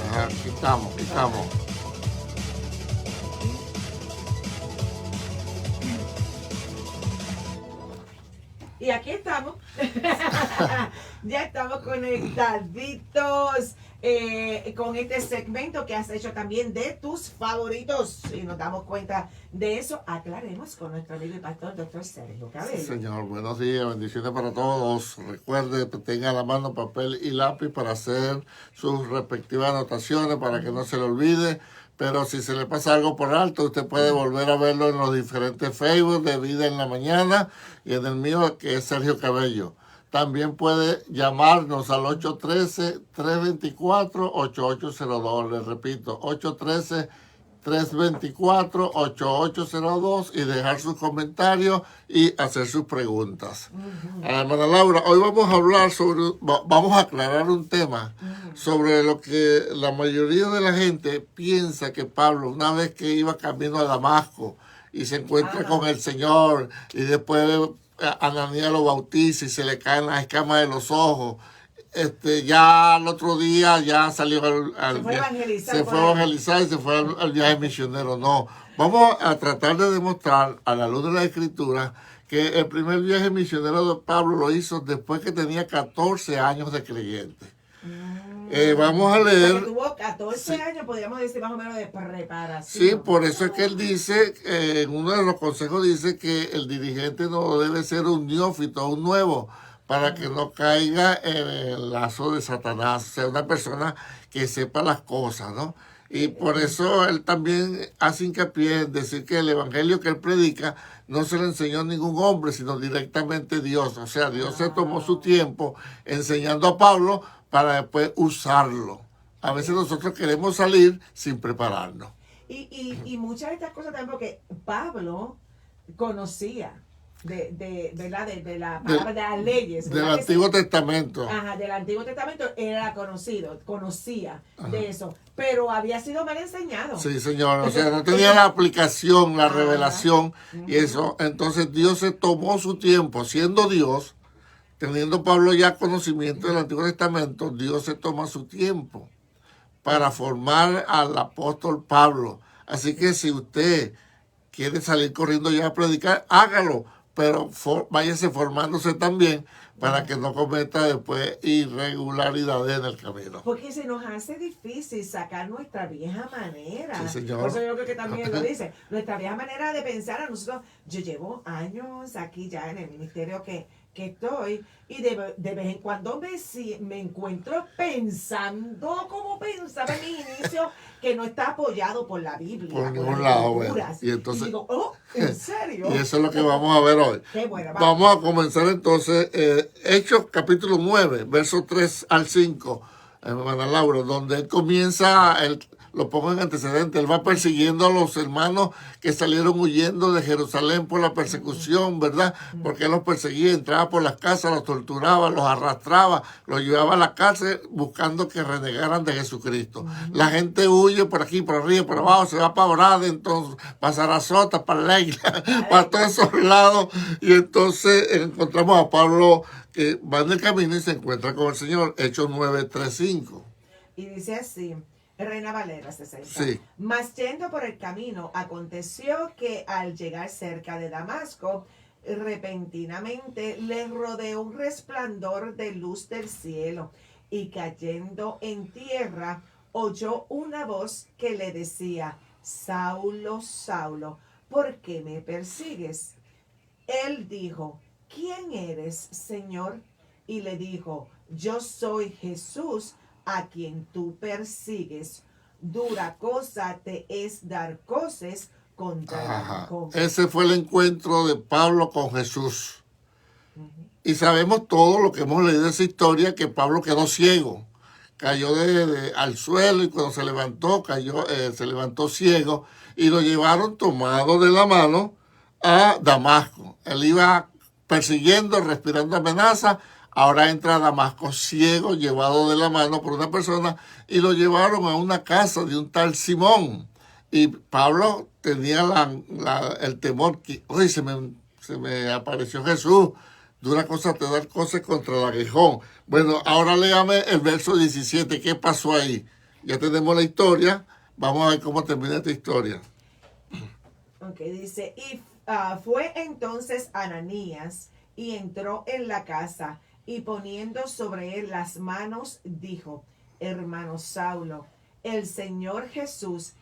Ajá, quitamos. Y aquí estamos. Ya estamos conectaditos con este segmento que has hecho también de tus favoritos. Y nos damos cuenta de eso. Aclaremos con nuestro amigo y pastor, doctor Sergio Cabello. Sí, señor, buenos días, bendiciones para todos. Recuerde que tenga a la mano papel y lápiz para hacer sus respectivas anotaciones para que no se le olvide. Pero si se le pasa algo por alto, usted puede volver a verlo en los diferentes Facebook de Vida en la Mañana y en el mío, que es Sergio Cabello. También puede llamarnos al 813-324-8802. Les repito, 813-324-8802 y dejar sus comentarios y hacer sus preguntas. Hermana Laura, hoy vamos a hablar vamos a aclarar un tema sobre lo que la mayoría de la gente piensa que Pablo, una vez que iba camino a Damasco y se encuentra con el Señor y después Ananías lo bautiza y se le caen las escamas de los ojos. Ya al otro día ya salió se fue a evangelizar y se fue al viaje misionero. No, vamos a tratar de demostrar a la luz de la Escritura que el primer viaje misionero de Pablo lo hizo después que tenía 14 años de creyente. Vamos a leer. Tuvo 14 años, podríamos decir, más o menos de preparación. Sí, por eso es que él dice, en uno de los consejos dice que el dirigente no debe ser un neófito, un nuevo, para que no caiga en el lazo de Satanás, o sea, una persona que sepa las cosas, ¿no? Y por eso él también hace hincapié en decir que el evangelio que él predica no se lo enseñó ningún hombre, sino directamente Dios. O sea, Dios se tomó su tiempo enseñando a Pablo para después usarlo. A veces nosotros queremos salir sin prepararnos. Y muchas de estas cosas también porque Pablo conocía de la palabra de las leyes. Del Antiguo Testamento. Ajá, del Antiguo Testamento era conocía de eso, pero había sido mal enseñado. Sí, señor, o sea, no tenía la aplicación, la revelación y eso. Entonces Dios se tomó su tiempo, siendo Dios, teniendo Pablo ya conocimiento del Antiguo Testamento, Dios se toma su tiempo para formar al apóstol Pablo. Así que si usted quiere salir corriendo ya a predicar, hágalo, pero váyase formándose también para que no cometa después irregularidades en el camino. Porque se nos hace difícil sacar nuestra vieja manera. Sí, señor. Por eso yo creo que también lo dice. Nuestra vieja manera de pensar a nosotros. Yo llevo años aquí ya en el ministerio que estoy y de vez en cuando me encuentro pensando como pensaba en mi inicio, que no está apoyado por la Biblia. Por ningún lado, bueno. Y entonces digo, ¿en serio? Y eso es lo que vamos a ver hoy. Qué bueno, vamos a comenzar entonces Hechos capítulo 9, versos 3 al 5, hermana Laura, donde él comienza, lo pongo en antecedente, él va persiguiendo a los hermanos que salieron huyendo de Jerusalén por la persecución, ¿verdad? Porque él los perseguía, entraba por las casas, los torturaba, los arrastraba, los llevaba a la cárcel buscando que renegaran de Jesucristo. La gente huye por aquí, por arriba, por abajo, se va para Orade, entonces para Sarasota, para Leila, para todos esos lados. Y entonces encontramos a Pablo que va en el camino y se encuentra con el Señor, Hechos 9, 3, 5. Y dice así, Reina Valera 60. Sí. Mas yendo por el camino, aconteció que al llegar cerca de Damasco, repentinamente le rodeó un resplandor de luz del cielo, y cayendo en tierra, oyó una voz que le decía, Saulo, Saulo, ¿por qué me persigues? Él dijo, ¿quién eres, Señor? Y le dijo, yo soy Jesús, a quien tú persigues. Dura cosa te es dar cosas contra mí. Ese fue el encuentro de Pablo con Jesús. Y sabemos todo lo que hemos leído de esa historia, que Pablo quedó ciego. Cayó al suelo y cuando se levantó, se levantó ciego y lo llevaron tomado de la mano a Damasco. Él iba persiguiendo, respirando amenazas. Ahora entra a Damasco ciego, llevado de la mano por una persona, y lo llevaron a una casa de un tal Simón. Y Pablo tenía el temor que, oye, se me apareció Jesús, dura cosa te dar cosas contra el aguijón. Bueno, ahora léame el verso 17. ¿Qué pasó ahí? Ya tenemos la historia. Vamos a ver cómo termina esta historia. Ok, dice, y fue entonces Ananías y entró en la casa y poniendo sobre él las manos, dijo, hermano Saulo, el Señor Jesús,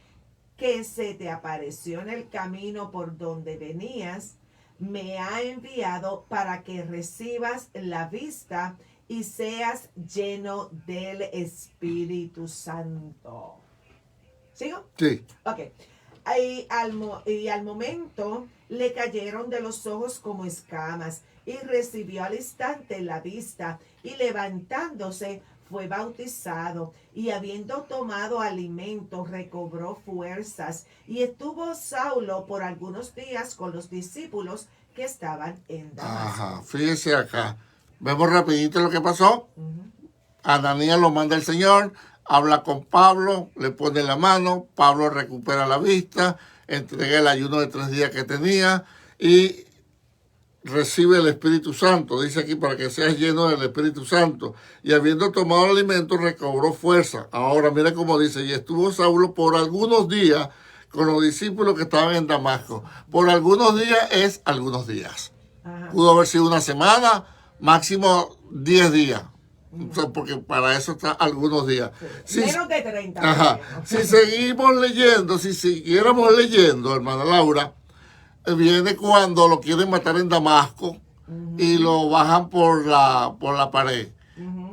que se te apareció en el camino por donde venías, me ha enviado para que recibas la vista y seas lleno del Espíritu Santo. ¿Sigo? Sí. Ok. Y al momento le cayeron de los ojos como escamas y recibió al instante la vista y levantándose fue bautizado y habiendo tomado alimento recobró fuerzas y estuvo Saulo por algunos días con los discípulos que estaban en Damasco. Ajá, fíjese acá. Vemos rapidito lo que pasó. Ananías lo manda el Señor, habla con Pablo, le pone la mano, Pablo recupera la vista, entrega el ayuno de 3 días que tenía y recibe el Espíritu Santo. Dice aquí, para que seas lleno del Espíritu Santo. Y habiendo tomado alimento, recobró fuerza. Ahora, mira cómo dice, y estuvo Saulo por algunos días con los discípulos que estaban en Damasco. Por algunos días es algunos días. Ajá. Pudo haber sido una semana, máximo 10 días. Porque para eso está algunos días. Sí. Menos de 30. Ajá. Si seguimos leyendo, si siguiéramos leyendo, hermana Laura, viene cuando lo quieren matar en Damasco y lo bajan por la pared.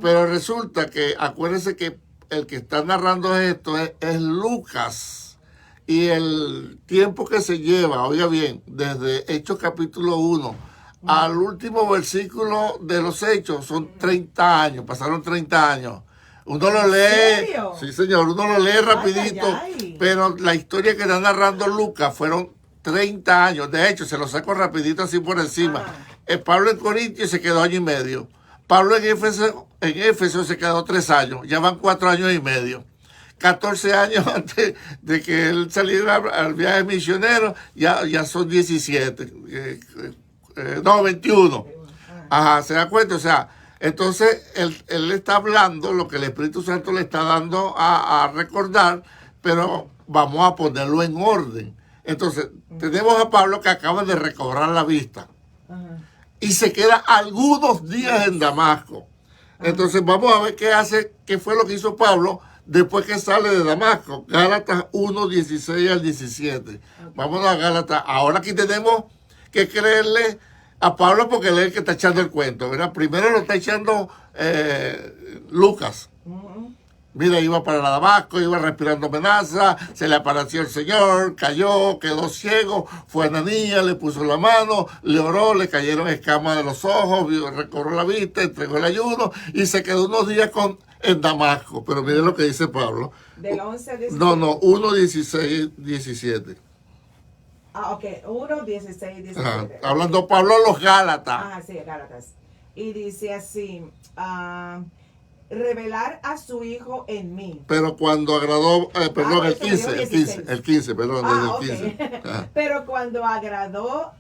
Pero resulta que, acuérdense que el que está narrando esto es Lucas. Y el tiempo que se lleva, oiga bien, desde Hechos capítulo 1 al último versículo de los Hechos, son 30 años, pasaron 30 años. Uno lo lee, ¿En serio? sí señor, uno lo lee rapidito, ay. pero la historia que está narrando Lucas fueron 30 años. De hecho, se lo saco rapidito así por encima. Pablo en Corintios se quedó 1 año y medio. Pablo en Éfeso se quedó 3 años. Ya van 4 años y medio. 14 años antes de que él saliera al viaje misionero, ya son 17. No, 21. Ajá, ¿se da cuenta? O sea, entonces él está hablando lo que el Espíritu Santo le está dando a recordar, pero vamos a ponerlo en orden. Entonces, tenemos a Pablo que acaba de recobrar la vista. Y se queda algunos días en Damasco. Entonces, vamos a ver qué fue lo que hizo Pablo después que sale de Damasco. Gálatas 1, 16 al 17. Vamos a Gálatas. Ahora aquí tenemos que creerle a Pablo porque él es el que está echando el cuento, ¿verdad? Primero lo está echando Lucas. Mira, iba para Damasco, iba respirando amenaza, se le apareció el Señor, cayó, quedó ciego, fue a Ananías, le puso la mano, le oró, le cayeron escamas de los ojos, recobró la vista, entregó el ayuno y se quedó unos días en Damasco. Pero miren lo que dice Pablo. Del 11 al 17. No, 1, 16, 17. Ok, 1, 16, 17. Ajá. Hablando Pablo a los Gálatas. Sí, Gálatas. Y dice así, revelar a su hijo en mí. Pero cuando agradó, perdón, el 15, perdón, desde el 15. Pero cuando agradó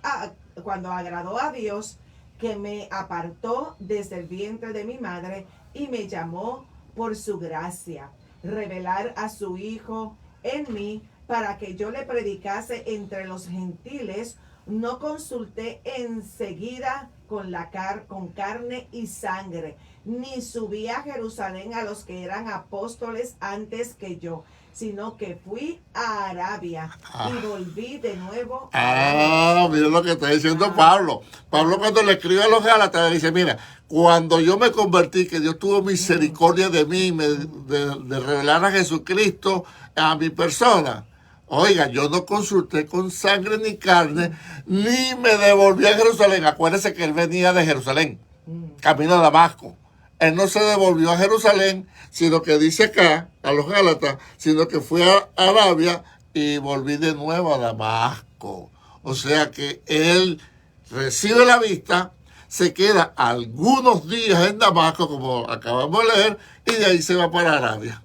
a Dios, que me apartó desde el vientre de mi madre y me llamó por su gracia, revelar a su hijo en mí para que yo le predicase entre los gentiles, no consulté enseguida con carne y sangre, ni subí a Jerusalén a los que eran apóstoles antes que yo, sino que fui a Arabia y volví de nuevo a mira lo que está diciendo Pablo. Pablo cuando le escribe a los Gálatas le dice, mira, cuando yo me convertí, que Dios tuvo misericordia de mí, de revelar a Jesucristo a mi persona. Oiga, yo no consulté con sangre ni carne, ni me devolví a Jerusalén. Acuérdense que él venía de Jerusalén, camino a Damasco. Él no se devolvió a Jerusalén, sino que dice acá, a los Gálatas, sino que fue a Arabia y volví de nuevo a Damasco. O sea que él recibe la vista, se queda algunos días en Damasco, como acabamos de leer, y de ahí se va para Arabia.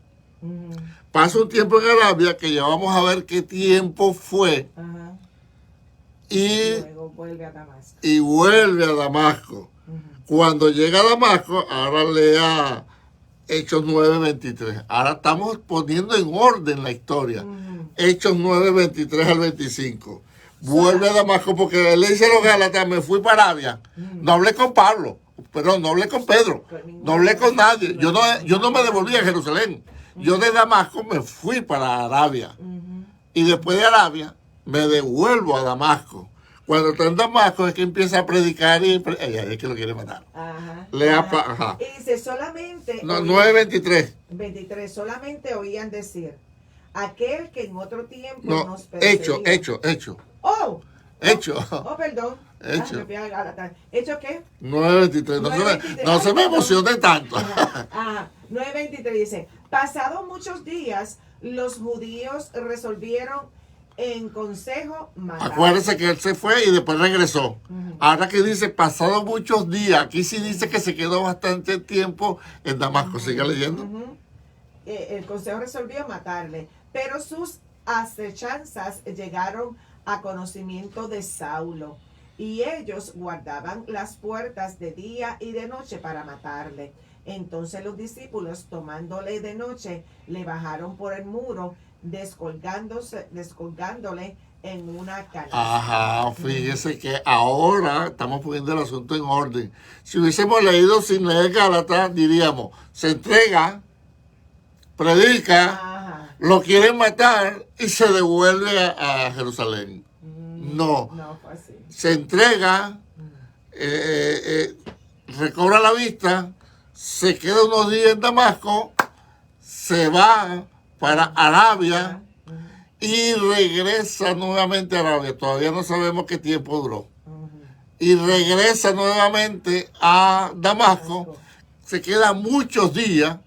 Pasa un tiempo en Arabia, que ya vamos a ver qué tiempo fue. Y luego vuelve a Damasco. Y vuelve a Damasco. Cuando llega a Damasco, ahora lea Hechos 9:23. Ahora estamos poniendo en orden la historia. Hechos 9:23 al 25. Vuelve a Damasco porque él le dice a los Gálatas, me fui para Arabia. No hablé con Pablo, perdón, no hablé con Pedro, no hablé con nadie. Yo no me devolví a Jerusalén. Yo de Damasco me fui para Arabia. Y después de Arabia me devuelvo a Damasco. Cuando está en Damasco es que empieza a predicar y es que lo quiere matar. Ajá. Y dice, solamente... No, 9:23. 23, solamente oían decir, aquel que en otro tiempo No, nos perseguía. Hecho. Oh, perdón. Hecho. Me fui a Gálatas. ¿Hecho qué? 9:23. No se me emocione tanto. Ajá. 9:23 dice, pasados muchos días, los judíos resolvieron en consejo matar. Acuérdense que él se fue y después regresó. Ahora que dice pasados muchos días, aquí sí dice que se quedó bastante tiempo en Damasco. Siga leyendo. El consejo resolvió matarle, pero sus acechanzas llegaron a conocimiento de Saulo, y ellos guardaban las puertas de día y de noche para matarle. Entonces los discípulos, tomándole de noche, le bajaron por el muro, descolgándole en una canasta. Ajá, fíjese que ahora estamos poniendo el asunto en orden. Si hubiésemos leído sin leer Gálatas, diríamos, se entrega, predica, lo quieren matar y se devuelve a Jerusalén. No fue así. Se entrega, recobra la vista, se queda unos días en Damasco, se va para Arabia y regresa nuevamente a Arabia. Todavía no sabemos qué tiempo duró. Y regresa nuevamente a Damasco, se queda muchos días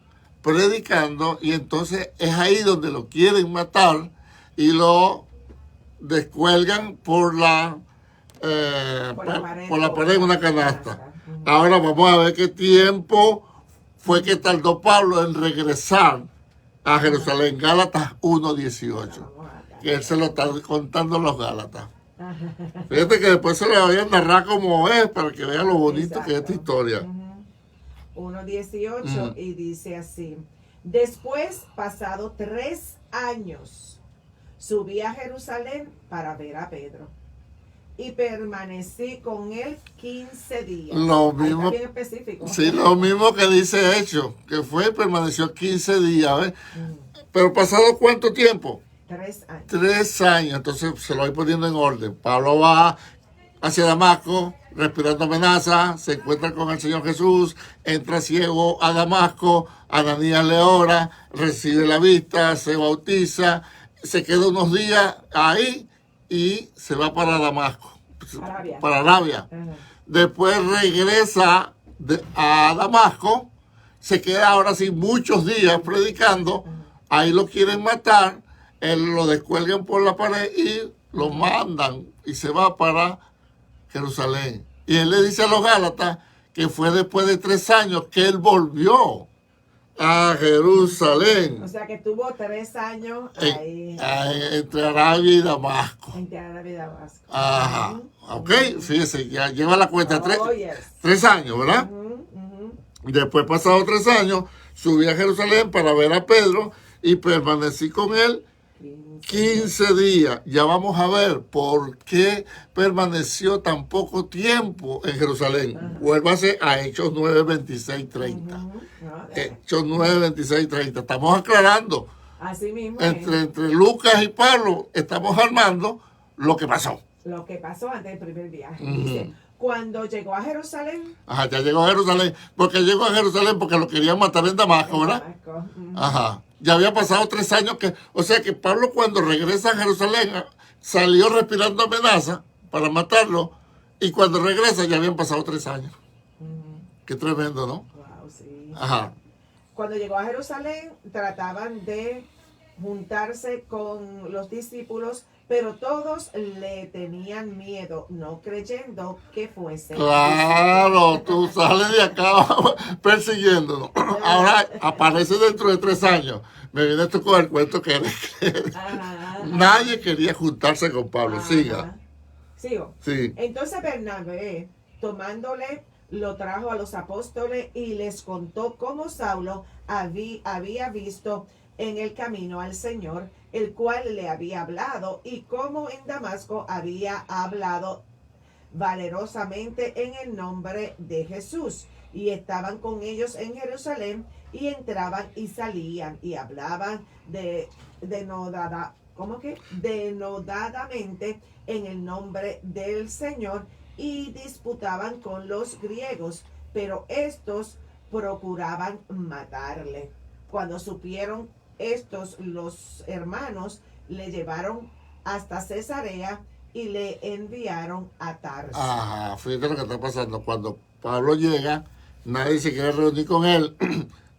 predicando y entonces es ahí donde lo quieren matar y lo descuelgan por la pared en una canasta. Ahora vamos a ver qué tiempo fue que tardó Pablo en regresar a Jerusalén. Gálatas 1:18, que él se lo está contando a los Gálatas. Fíjate que después se le voy a narrar como es para que vean lo bonito que es esta historia. 1:18 y dice así: después, pasado 3 años, subí a Jerusalén para ver a Pedro y permanecí con él 15 días. Lo mismo, está bien específico. Sí, lo mismo que dice Hecho, que fue y permaneció 15 días. ¿Ves? Pero pasado ¿cuánto tiempo? 3 años. 3 años, entonces se lo voy poniendo en orden. Pablo va hacia Damasco, respirando amenaza, se encuentra con el Señor Jesús, entra ciego a Damasco, Ananías le ora, recibe la vista, se bautiza, se queda unos días ahí y se va para Damasco, para Arabia. Después regresa a Damasco, se queda ahora sí muchos días predicando, ahí lo quieren matar, él lo descuelgan por la pared y lo mandan y se va para Jerusalén. Y él le dice a los Gálatas que fue después de 3 años que él volvió a Jerusalén. O sea que tuvo 3 años ahí. Entre Arabia y Damasco. Entre Arabia y Damasco. Ajá. Ok, fíjese, ya lleva la cuenta 3 años, ¿verdad? Después, pasados 3 años, subí a Jerusalén para ver a Pedro y permanecí con él 15 días. Ya vamos a ver por qué permaneció tan poco tiempo en Jerusalén. Vuélvase a Hechos 9:26-30. Hechos 9:26-30. Estamos aclarando. Así mismo. Entre Lucas y Pablo estamos armando lo que pasó. Lo que pasó antes del primer viaje. Dice, cuando llegó a Jerusalén. Ajá, ya llegó a Jerusalén. Porque llegó a Jerusalén porque lo querían matar en Damasco, ¿verdad? Ajá. Ya había pasado 3 años o sea que Pablo cuando regresa a Jerusalén salió respirando amenaza para matarlo y cuando regresa ya habían pasado 3 años. Qué tremendo, ¿no? Wow, sí. Ajá. Cuando llegó a Jerusalén trataban de juntarse con los discípulos, pero todos le tenían miedo, no creyendo que fuese. Claro, tú sales de acá persiguiéndonos. Ahora aparece dentro de 3 años. Me viene esto con el cuento que nadie quería juntarse con Pablo. Siga. Sigo. Sí. Entonces Bernabé, tomándole lo trajo a los apóstoles y les contó cómo Saulo había visto en el camino al Señor, el cual le había hablado, y cómo en Damasco había hablado valerosamente en el nombre de Jesús. Y estaban con ellos en Jerusalén, y entraban y salían, y hablaban denodadamente en el nombre del Señor, y disputaban con los griegos, pero estos procuraban matarle. Cuando supieron estos, los hermanos le llevaron hasta Cesarea y le enviaron a Tarso. Ajá, fíjate lo que está pasando. Cuando Pablo llega, nadie se quiere reunir con él,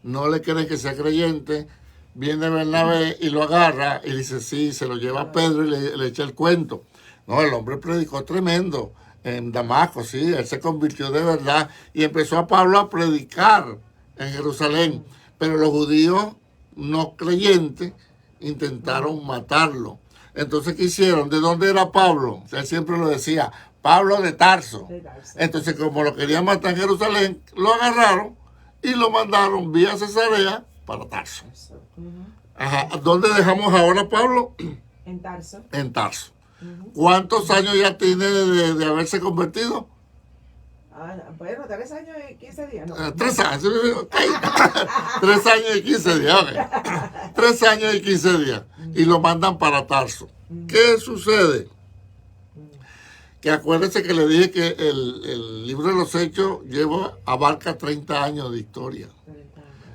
no le quieren que sea creyente. Viene Bernabé y lo agarra y dice, sí, se lo lleva a Pedro y le echa el cuento. No, el hombre predicó tremendo en Damasco, sí, él se convirtió de verdad y empezó a Pablo a predicar en Jerusalén. Pero los judíos no creyentes intentaron matarlo. Entonces, ¿qué hicieron? ¿De dónde era Pablo? Él siempre lo decía, Pablo de Tarso. Entonces, como lo querían matar en Jerusalén, lo agarraron y lo mandaron vía Cesarea para Tarso. Ajá. ¿Dónde dejamos ahora a Pablo? En Tarso. En Tarso. ¿Cuántos años ya tiene de haberse convertido? Bueno, 3 años y 15 días. No. 3 años. 3 años y 15 días. Okay. 3 años y 15 días. Y lo mandan para Tarso. ¿Qué sucede? Que acuérdense que le dije que el libro de los Hechos abarca 30 años de historia.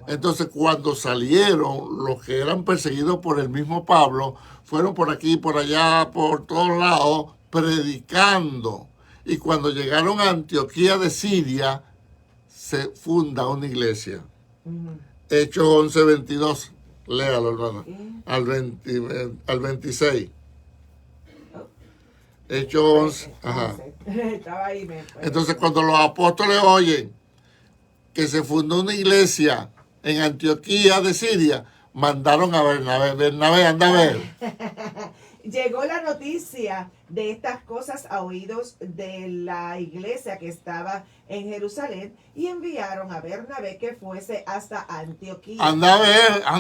Entonces, cuando salieron los que eran perseguidos por el mismo Pablo, fueron por aquí, por allá, por todos lados, predicando. Y cuando llegaron a Antioquía de Siria, se funda una iglesia. Hechos 11:22. Léalo, hermano. Al 26. Hechos 11. Ajá. Entonces, cuando los apóstoles oyen que se fundó una iglesia en Antioquía de Siria, mandaron a Bernabé. Bernabé, anda a ver. Llegó la noticia de estas cosas a oídos de la iglesia que estaba en Jerusalén, y enviaron a Bernabé que fuese hasta Antioquía. Anda a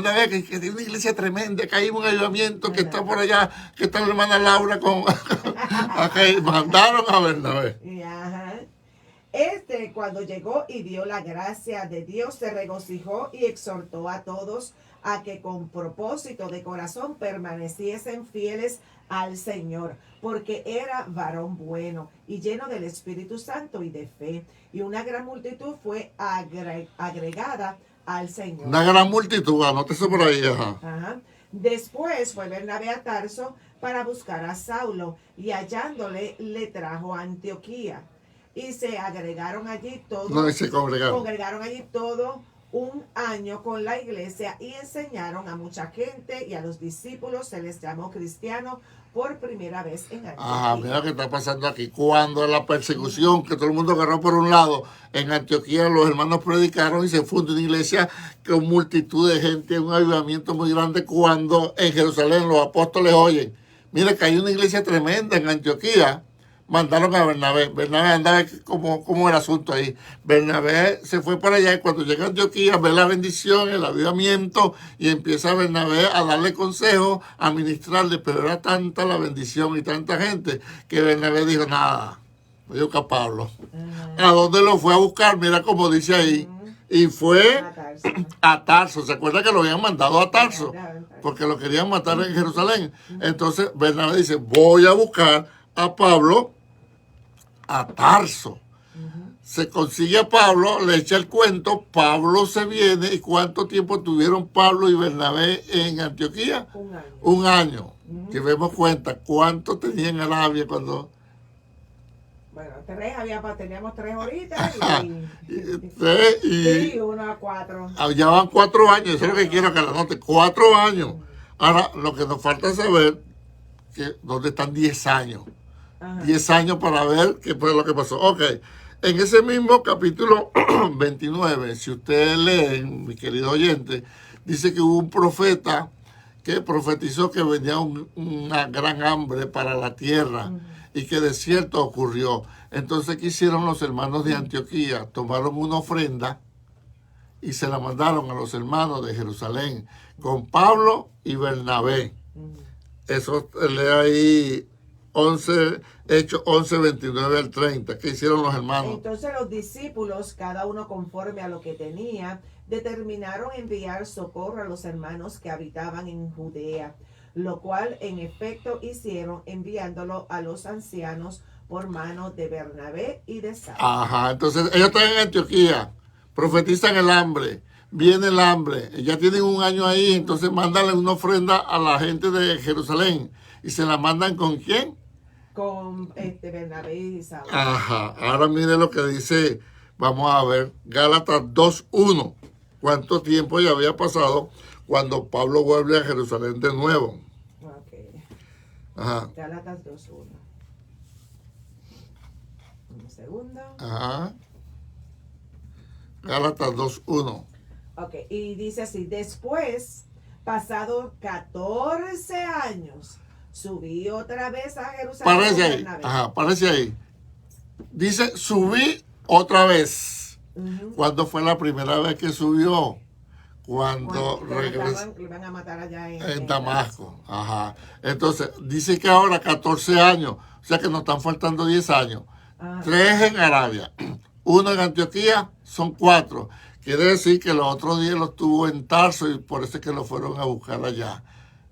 ver, que tiene una iglesia tremenda, que hay un ayuntamiento que está por allá, que está la hermana Laura con... Okay, mandaron a Bernabé. Ajá. Cuando llegó y vio la gracia de Dios, se regocijó y exhortó a todos a que con propósito de corazón permaneciesen fieles al Señor, porque era varón bueno y lleno del Espíritu Santo y de fe, y una gran multitud fue agregada al Señor. Una gran multitud, anótese por ahí. Ajá. Ajá. Después fue Bernabé a Tarso para buscar a Saulo, y hallándole le trajo a Antioquía. Y se agregaron allí todos. No, se congregaron allí todo un año con la iglesia, y enseñaron a mucha gente, y a los discípulos se les llamó cristianos por primera vez en Antioquía. Ajá, mira qué está pasando aquí. Cuando la persecución, que todo el mundo agarró por un lado, en Antioquía los hermanos predicaron y se fundó una iglesia con multitud de gente, un avivamiento muy grande. Cuando en Jerusalén los apóstoles oyen, mira que hay una iglesia tremenda en Antioquía, mandaron a Bernabé. Bernabé, anda a ver cómo era el asunto ahí. Bernabé se fue para allá, y cuando llega a Antioquía ve la bendición, el avivamiento, y empieza Bernabé a darle consejos, a ministrarle, pero era tanta la bendición y tanta gente que Bernabé dijo, nada, voy a buscar a Pablo. ¿A dónde lo fue a buscar? Mira cómo dice ahí. Y fue a Tarso. ¿Se acuerda que lo habían mandado a Tarso? Porque lo querían matar en Jerusalén. Entonces Bernabé dice, voy a buscar a Pablo a Tarso. Se consigue a Pablo, le echa el cuento, Pablo se viene. ¿Y cuánto tiempo tuvieron Pablo y Bernabé en Antioquía? 1 año. 1 año. Que vemos cuenta, ¿cuánto tenía en Arabia cuando? Bueno, teníamos 3 horitas y 1 a 4. Ya van 4 años, eso es lo que quiero que la note, 4 años. Ahora, lo que nos falta es saber que dónde están 10 años. 10 años para ver qué fue lo que pasó. Ok, en ese mismo capítulo 29, si ustedes leen, mi querido oyente, dice que hubo un profeta que profetizó que venía una gran hambre para la tierra y que de cierto ocurrió. Entonces, ¿qué hicieron los hermanos de Antioquía? Tomaron una ofrenda y se la mandaron a los hermanos de Jerusalén con Pablo y Bernabé. Eso lee ahí 11, Hechos 11, 29 al 30. ¿Qué hicieron los hermanos? Entonces los discípulos, cada uno conforme a lo que tenía, determinaron enviar socorro a los hermanos que habitaban en Judea, lo cual en efecto hicieron enviándolo a los ancianos por mano de Bernabé y de Saulo. Ajá, entonces ellos están en Antioquía, profetizan el hambre, viene el hambre, ya tienen un año ahí, entonces mándale una ofrenda a la gente de Jerusalén. ¿Y se la mandan con quién? Con Bernabé y Saulo. Ajá, ahora mire lo que dice, vamos a ver, Gálatas 2:1. ¿Cuánto tiempo ya había pasado cuando Pablo vuelve a Jerusalén de nuevo? Ok. Ajá. Gálatas 2:1. Un segundo. Ajá. Gálatas 2:1. Ok, y dice así, después, pasados 14 años, subí otra vez a Jerusalén. Parece con ahí, Bernabé. ajá, parece ahí. Dice, subí otra vez. Ujú. ¿Cuándo fue la primera vez que subió? Cuando regresó Lo iban a matar allá en Damasco. Ajá. Entonces, dice que ahora 14 años, o sea que nos están faltando 10 años. Ah, 3 en Arabia, 1 en Antioquía, son 4. Quiere decir que los otros 10 los tuvo en Tarso y por eso es que lo fueron a buscar allá.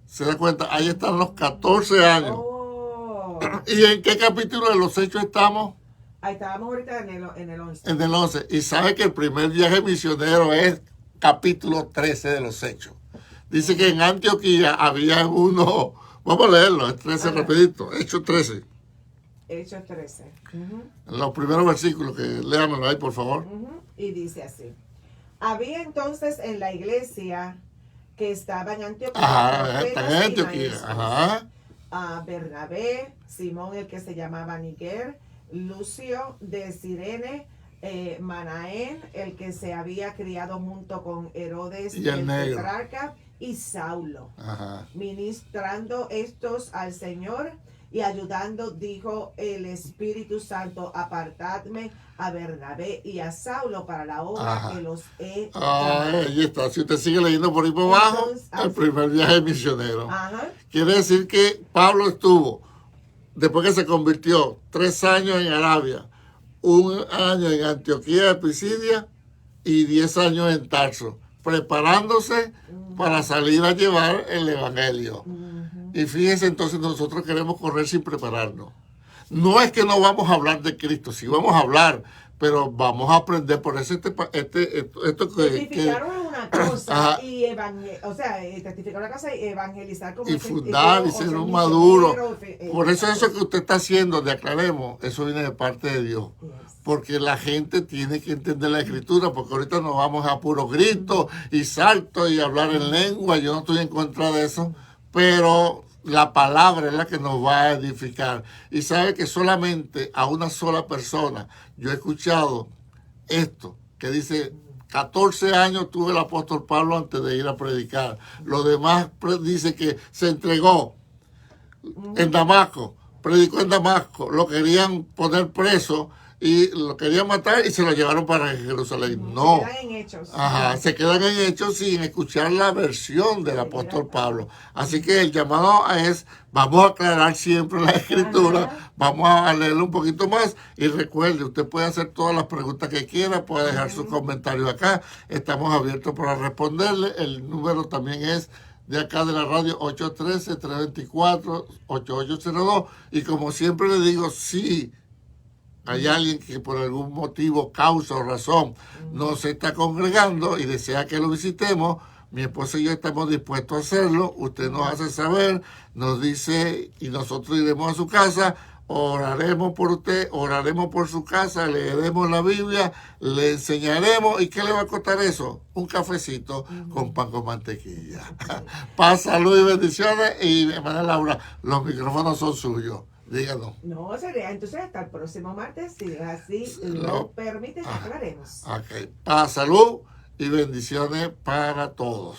¿Se da cuenta? Ahí están los 14 años. oh. ¿Y en qué capítulo de los Hechos estamos? Ahí estábamos ahorita en el 11. En el 11. Y sabe que el primer viaje misionero es capítulo 13 de los Hechos. Dice que en Antioquía había uno, vamos a leerlo, el 13 Ajá. rapidito, Hechos 13. Hechos 13. Ujú, En los primeros versículos, que léamelo ahí, por favor. ujú. Y dice así. Había entonces en la iglesia que estaba en Antioquía. Ajá, está profetas en y Antioquía. maestros. Ajá. A Bernabé, Simón el que se llamaba Niger, Lucio de Cirene, Manaén el que se había criado junto con Herodes Y el negro. tetrarca, y Saulo. Ajá. Ministrando estos al Señor y ayudando, dijo el Espíritu Santo, apartadme a Bernabé y a Saulo para la obra Ajá. que los he Ah, llamado. ahí está. Si usted sigue leyendo por ahí por abajo, Entonces, el primer viaje misionero. Ajá. Quiere decir que Pablo estuvo, después que se convirtió, 3 años en Arabia, 1 año en Antioquía de Pisidia y 10 años en Tarso, preparándose para salir a llevar el Evangelio. Ujú. Y fíjense, entonces nosotros queremos correr sin prepararnos. No es que no vamos a hablar de Cristo, sí vamos a hablar, pero vamos a aprender. Por eso esto que Testificaron una cosa ajá, y testificar una cosa y evangelizar como y fundar y ser un maduro. Por eso que usted está haciendo, de aclaremos, eso viene de parte de Dios. Porque la gente tiene que entender la escritura, porque ahorita nos vamos a puro grito y salto y hablar en lengua. Yo no estoy en contra de eso, pero la palabra es la que nos va a edificar. Y sabe que solamente a una sola persona, yo he escuchado esto, que dice, 14 años tuve el apóstol Pablo antes de ir a predicar. Lo demás dice que se entregó en Damasco, predicó en Damasco, lo querían poner preso y lo querían matar y se lo llevaron para Jerusalén. No. Se quedan en Hechos. Ajá, se quedan en Hechos sin escuchar la versión del apóstol Pablo. Así que el llamado es, vamos a aclarar siempre la escritura, Ajá. vamos a leerlo un poquito más y recuerde, usted puede hacer todas las preguntas que quiera, puede dejar sus comentarios acá, estamos abiertos para responderle. El número también es de acá de la radio, 813-324-8802, y como siempre le digo, sí, hay alguien que por algún motivo, causa o razón no se está congregando y desea que lo visitemos, mi esposa y yo estamos dispuestos a hacerlo. Usted nos hace saber, nos dice y nosotros iremos a su casa, oraremos por usted, oraremos por su casa, leeremos la Biblia, le enseñaremos. ¿Y qué le va a costar eso? Un cafecito con pan con mantequilla. Paz, salud y bendiciones. Y hermana Laura, los micrófonos son suyos. Díganos. No, sería entonces hasta el próximo martes, si así No. lo permite, aclaremos. Ok. Paz, salud y bendiciones para todos.